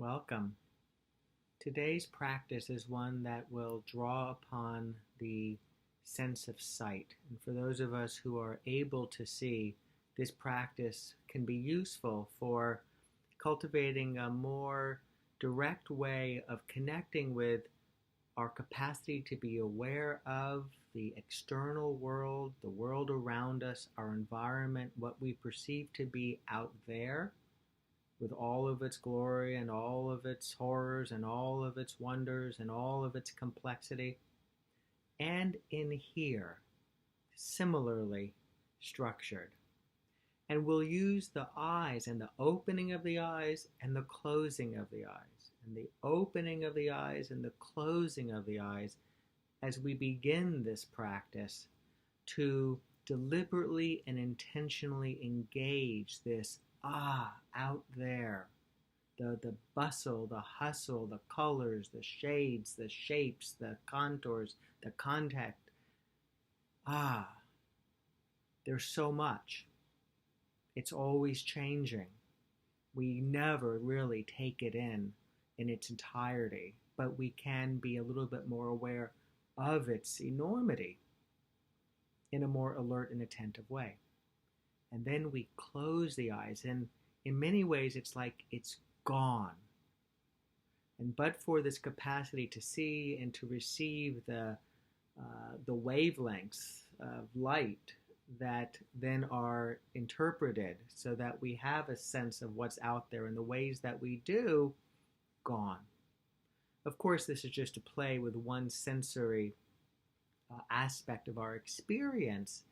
Welcome. Today's practice is one that will draw upon the sense of sight. And for those of us who are able to see, this practice can be useful for cultivating a more direct way of connecting with our capacity to be aware of the external world, the world around us, our environment, what we perceive to be out there with all of its glory and all of its horrors and all of its wonders and all of its complexity, and in here, similarly structured. And we'll use the eyes and the opening of the eyes and the closing of the eyes, and the opening of the eyes and the closing of the eyes as we begin this practice to deliberately and intentionally engage this out there, the bustle, the hustle, the colors, the shades, the shapes, the contours, the contact. There's so much. It's always changing. We never really take it in its entirety, but we can be a little bit more aware of its enormity in a more alert and attentive way. And then we close the eyes, and in many ways it's like it's gone. And but for this capacity to see and to receive the wavelengths of light that then are interpreted so that we have a sense of what's out there in the ways that we do, gone. Of course, this is just to play with one sensory aspect of our experience.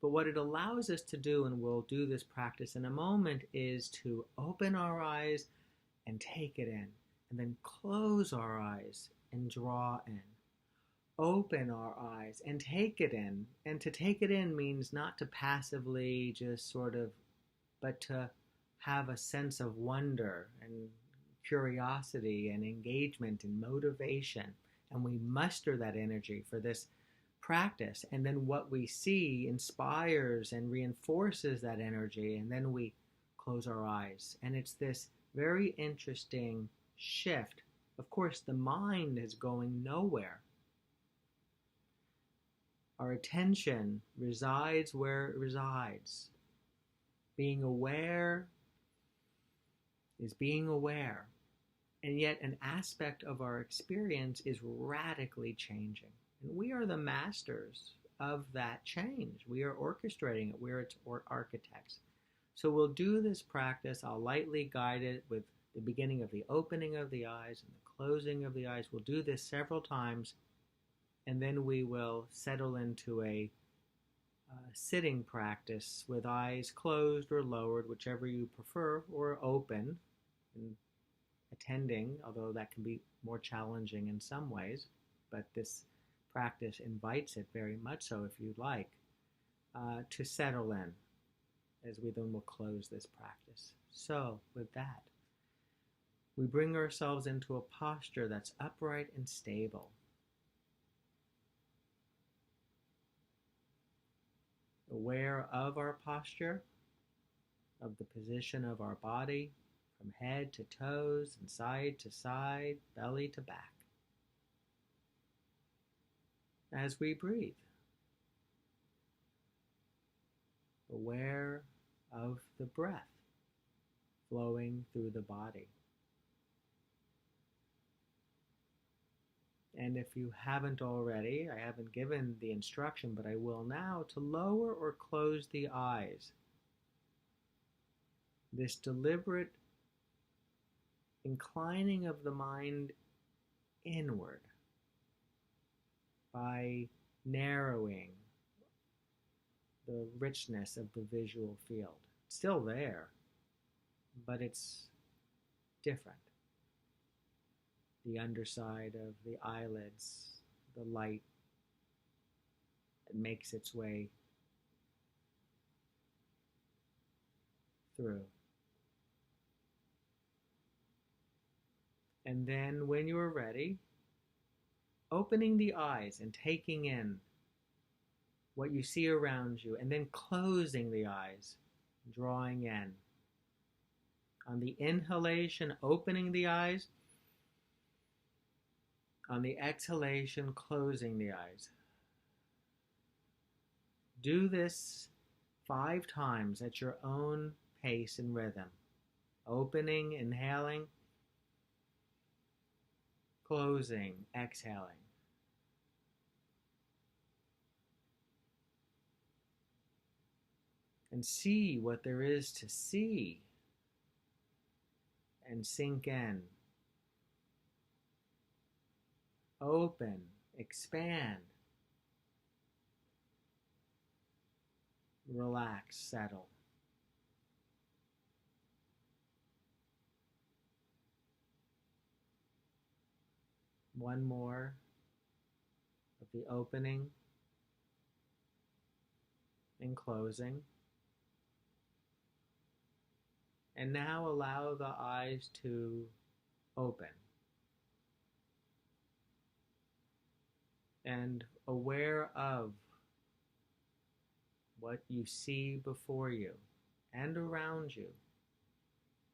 But what it allows us to do, and we'll do this practice in a moment, is to open our eyes and take it in, and then close our eyes and draw in. Open our eyes and take it in. And to take it in means not to passively just but to have a sense of wonder and curiosity and engagement and motivation. And we muster that energy for this practice, and then what we see inspires and reinforces that energy, and then we close our eyes. And it's this very interesting shift. Of course, the mind is going nowhere. Our attention resides where it resides. Being aware is being aware, and yet an aspect of our experience is radically changing. And we are the masters of that change. We are orchestrating it. We're its architects. So we'll do this practice. I'll lightly guide it with the beginning of the opening of the eyes and the closing of the eyes. We'll do this several times, and then we will settle into a sitting practice with eyes closed or lowered, whichever you prefer, or open and attending, although that can be more challenging in some ways. But this practice invites it very much so, if you'd like, to settle in as we then will close this practice. So with that, we bring ourselves into a posture that's upright and stable. Aware of our posture, of the position of our body from head to toes and side to side, belly to back. As we breathe, aware of the breath flowing through the body. And if you haven't already, I haven't given the instruction, but I will now, to lower or close the eyes. This deliberate inclining of the mind inward by narrowing the richness of the visual field. It's still there, but it's different. The underside of the eyelids, the light that makes its way through. And then when you are ready, opening the eyes and taking in what you see around you, and then closing the eyes, drawing in. On the inhalation, opening the eyes. On the exhalation, closing the eyes. Do this 5 times at your own pace and rhythm. Opening, inhaling, closing, exhaling. And see what there is to see and sink in. Open, expand, relax, settle. One more of the opening and closing. And now allow the eyes to open. And aware of what you see before you and around you.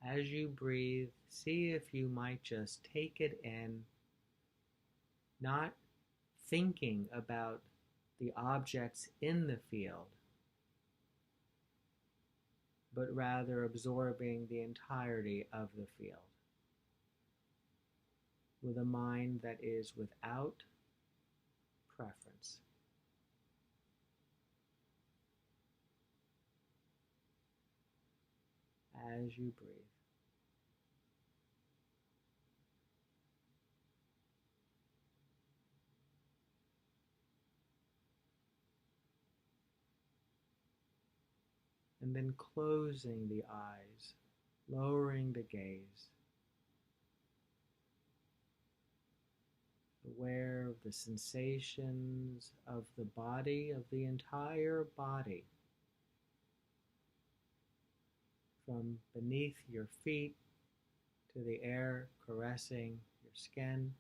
As you breathe, see if you might just take it in, not thinking about the objects in the field, but rather absorbing the entirety of the field with a mind that is without preference. As you breathe. And then closing the eyes, lowering the gaze, aware of the sensations of the body, of the entire body, from beneath your feet to the air caressing your skin.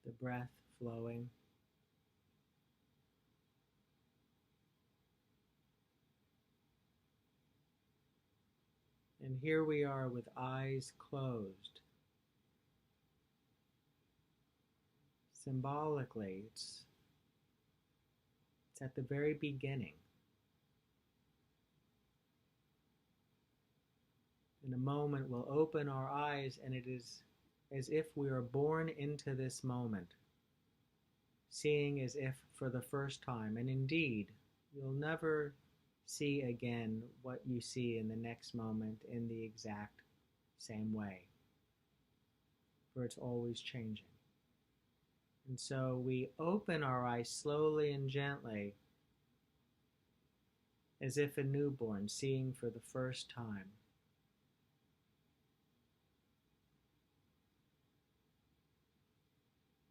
The breath flowing. And here we are with eyes closed. Symbolically, it's at the very beginning. In a moment, we'll open our eyes, and it is as if we are born into this moment, seeing as if for the first time. And indeed, you'll never see again what you see in the next moment in the exact same way, for it's always changing. And so we open our eyes slowly and gently, as if a newborn seeing for the first time.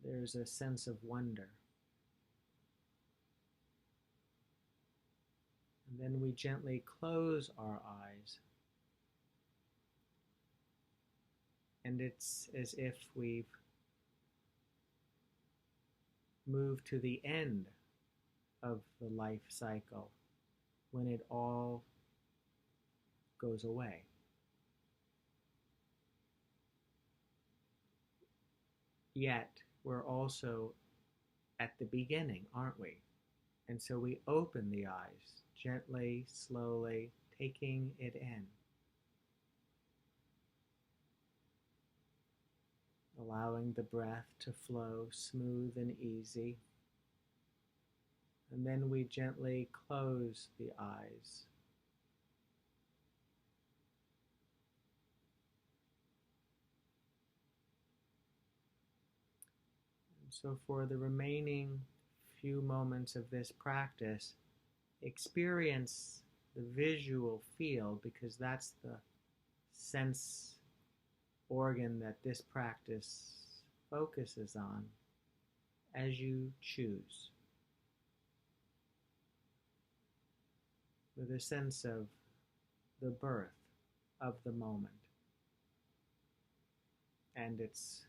There's a sense of wonder. And then we gently close our eyes. And it's as if we've moved to the end of the life cycle, when it all goes away. Yet, we're also at the beginning, aren't we? And so we open the eyes, gently, slowly, taking it in. Allowing the breath to flow smooth and easy. And then we gently close the eyes. And so for the remaining few moments of this practice, experience the visual field, because that's the sense organ that this practice focuses on, as you choose, with a sense of the birth of the moment. and it's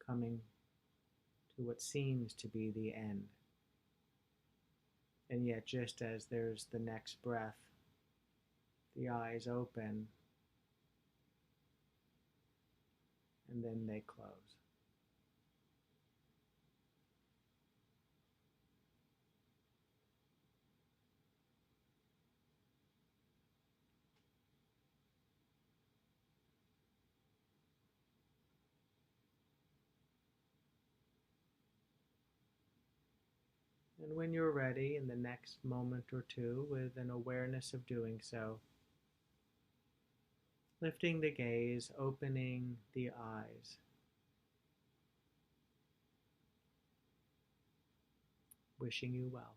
coming to what seems to be the end. And yet, just as there's the next breath, the eyes open and then they close. And when you're ready, in the next moment or two, with an awareness of doing so, lifting the gaze, opening the eyes, wishing you well.